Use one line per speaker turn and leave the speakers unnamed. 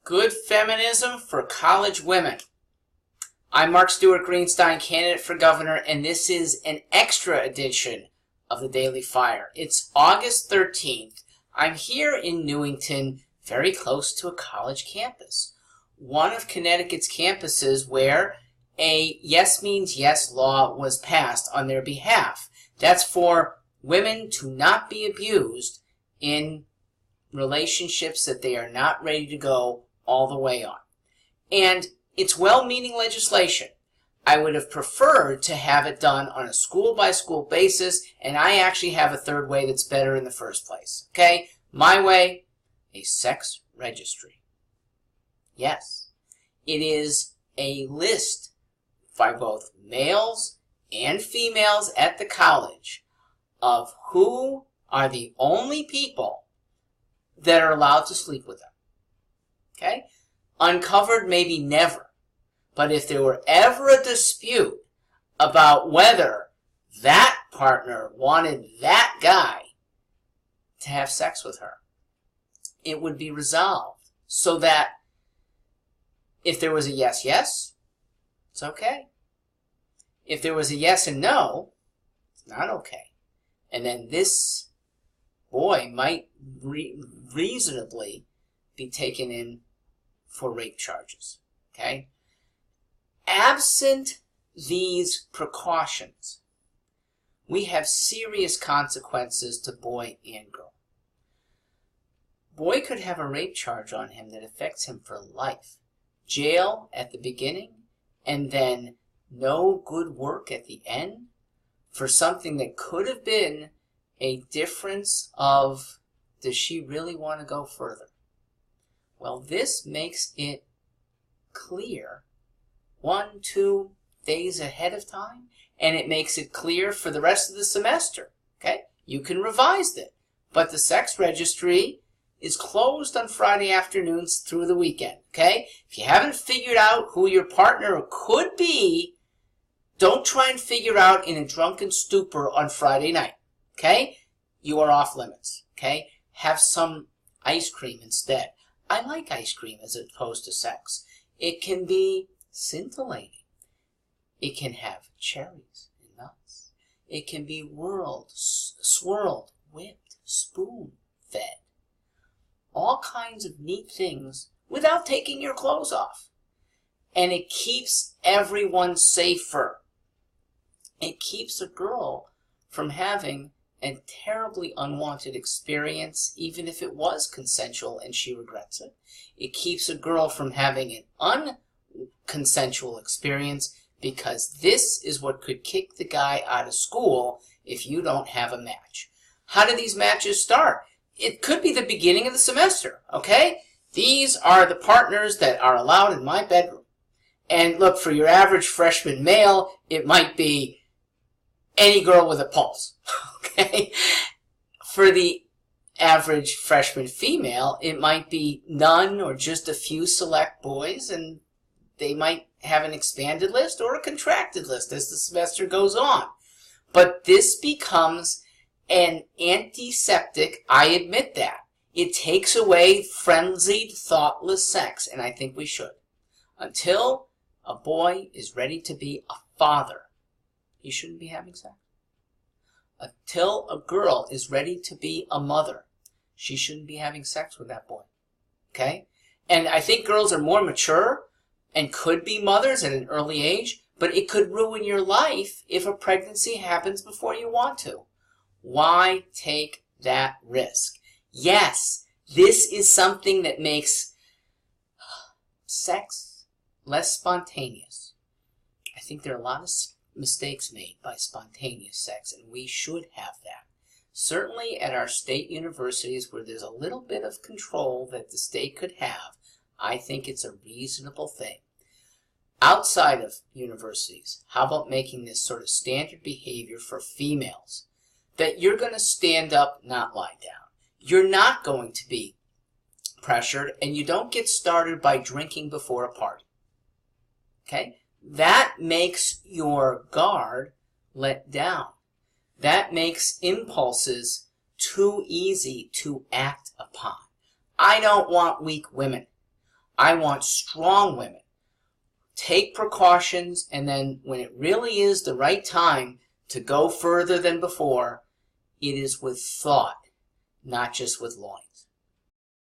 Good feminism for college women. I'm Mark Stewart Greenstein, candidate for governor, and this is an extra edition of the Daily Fire. It's August 13th. I'm here in Newington, very close to a college campus. One of Connecticut's campuses where a yes means yes law was passed on their behalf. That's for women to not be abused in relationships that they are not ready to go all the way on. And it's well-meaning legislation. I would have preferred to have it done on a school-by-school basis, and I actually have a third way that's better in the first place. Okay? My way, a sex registry. Yes, it is a list by both males and females at the college of who are the only people that are allowed to sleep with them. Okay? Uncovered, maybe never. But if there were ever a dispute about whether that partner wanted that guy to have sex with her, it would be resolved so that if there was a yes, yes, it's okay. If there was a yes and no, it's not okay. And then this boy might reasonably be taken in for rape charges. Okay? Absent these precautions, we have serious consequences to boy and girl. Boy could have a rape charge on him that affects him for life. Jail at the beginning, and then no good work at the end for something that could have been a difference of, does she really want to go further? Well, this makes it clear 1-2 days ahead of time, and it makes it clear for the rest of the semester. Okay? You can revise it, but the sex registry is closed on Friday afternoons through the weekend. Okay? If you haven't figured out who your partner could be, don't try and figure out in a drunken stupor on Friday night. Okay? You are off limits. Okay? Have some ice cream instead. I like ice cream as opposed to sex. It can be scintillating. It can have cherries and nuts. It can be swirled, whipped, spoon-fed. All kinds of neat things without taking your clothes off. And it keeps everyone safer. It keeps a girl from having a terribly unwanted experience, even if it was consensual and she regrets it. It keeps a girl from having an unconsensual experience, because this is what could kick the guy out of school if you don't have a match. How do these matches start? It could be the beginning of the semester, okay? These are the partners that are allowed in my bedroom. And look, for your average freshman male, it might be any girl with a pulse. Okay? For the average freshman female, it might be none or just a few select boys, and they might have an expanded list or a contracted list as the semester goes on. But this becomes an antiseptic, I admit that. It takes away frenzied, thoughtless sex, and I think we should. Until a boy is ready to be a father, he shouldn't be having sex. Until a girl is ready to be a mother, she shouldn't be having sex with that boy. Okay? And I think girls are more mature and could be mothers at an early age, but it could ruin your life if a pregnancy happens before you want to. Why take that risk? Yes, this is something that makes sex less spontaneous. I think there are a lot of mistakes made by spontaneous sex, and we should have that. Certainly at our state universities, where there's a little bit of control that the state could have, I think it's a reasonable thing. Outside of universities, how about making this sort of standard behavior for females? That you're going to stand up, not lie down. You're not going to be pressured, and you don't get started by drinking before a party. Okay? That makes your guard let down. That makes impulses too easy to act upon. I don't want weak women. I want strong women. Take precautions, and then when it really is the right time to go further than before, it is with thought, not just with loins.